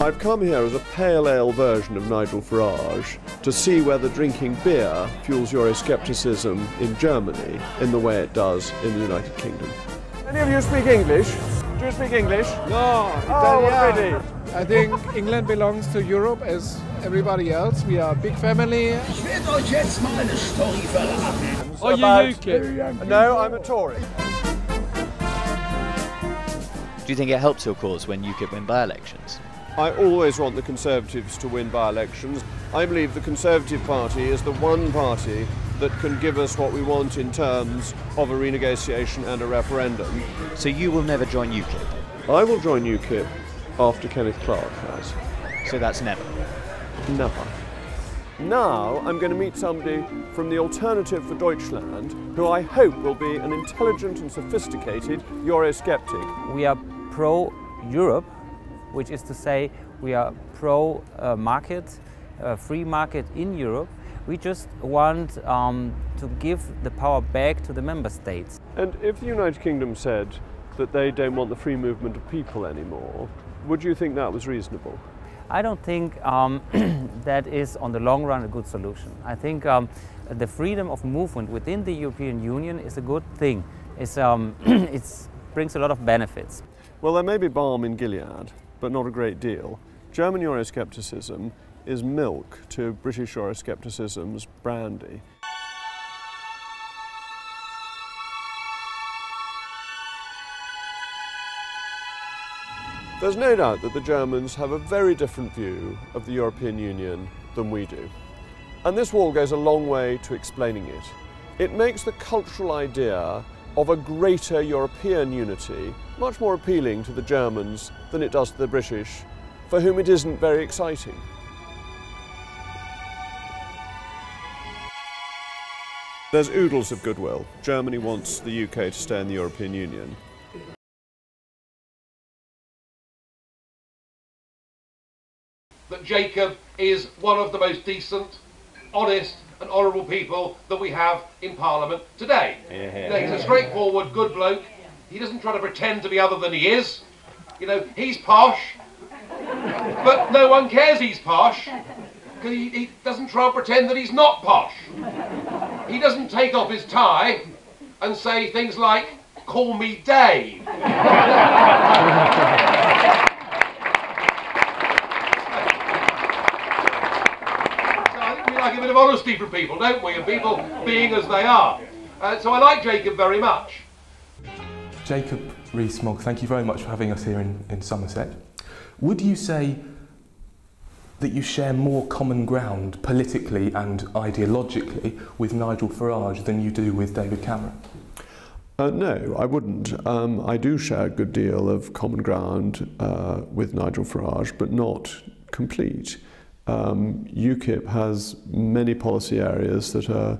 I've come here as a pale ale version of Nigel Farage to see whether drinking beer fuels Euroscepticism in Germany in the way it does in the United Kingdom. Any of you speak English? Do you speak English? No, Oh, already. I think England belongs to Europe as everybody else. We are a big family. Ich werde euch jetzt mal eine Story verraten. Are you UKIP? No, I'm a Tory. Do you think it helps your cause when UKIP win by-elections? I always want the Conservatives to win by-elections. I believe the Conservative Party is the one party that can give us what we want in terms of a renegotiation and a referendum. So you will never join UKIP? I will join UKIP after Kenneth Clarke has. So that's never? Never. Now I'm going to meet somebody from the Alternative for Deutschland who I hope will be an intelligent and sophisticated Eurosceptic. We are pro-Europe, which is to say we are pro-market, free market in Europe. We just want to give the power back to the member states. And if the United Kingdom said that they don't want the free movement of people anymore, would you think that was reasonable? I don't think that is on the long run a good solution. I think the freedom of movement within the European Union is a good thing. It brings a lot of benefits. Well, there may be balm in Gilead, but not a great deal. German Euroscepticism is milk to British Euroscepticism's brandy. There's no doubt that the Germans have a very different view of the European Union than we do. And this wall goes a long way to explaining it. It makes the cultural idea of a greater European unity much more appealing to the Germans than it does to the British, for whom it isn't very exciting. There's oodles of goodwill. Germany wants the UK to stay in the European Union. That Jacob is one of the most decent, honest and honourable people that we have in Parliament today. You know, he's a straightforward, good bloke. He doesn't try to pretend to be other than he is. You know, he's posh, but no one cares he's posh, because he doesn't try and pretend that he's not posh. He doesn't take off his tie and say things like, "Call me Dave." Like a bit of honesty from people, don't we? And people being as they are. So I like Jacob very much. Jacob Rees-Mogg, thank you very much for having us here in Somerset. Would you say that you share more common ground politically and ideologically with Nigel Farage than you do with David Cameron? No, I wouldn't. I do share a good deal of common ground with Nigel Farage, but not complete. UKIP has many policy areas that are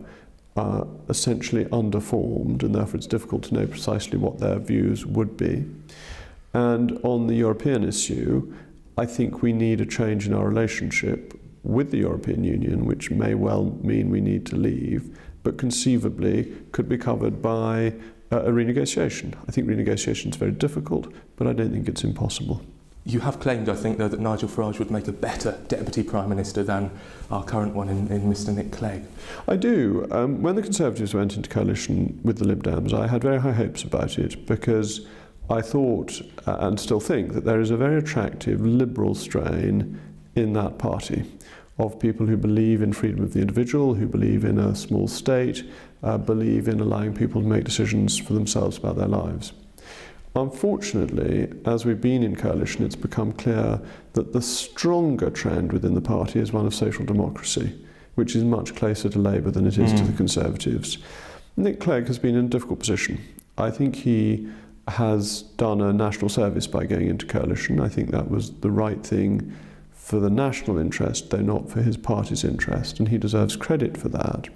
essentially underformed, and therefore it's difficult to know precisely what their views would be. And on the European issue, I think we need a change in our relationship with the European Union, which may well mean we need to leave, but conceivably could be covered by a renegotiation. I think renegotiation is very difficult, but I don't think it's impossible. You have claimed, I think, though, that Nigel Farage would make a better Deputy Prime Minister than our current one in Mr Nick Clegg. I do. When the Conservatives went into coalition with the Lib Dems, I had very high hopes about it because I thought, and still think, that there is a very attractive liberal strain in that party of people who believe in freedom of the individual, who believe in a small state, believe in allowing people to make decisions for themselves about their lives. Unfortunately, as we've been in coalition, it's become clear that the stronger trend within the party is one of social democracy, which is much closer to Labour than it is to the Conservatives. Nick Clegg has been in a difficult position. I think he has done a national service by going into coalition. I think that was the right thing for the national interest, though not for his party's interest, and he deserves credit for that.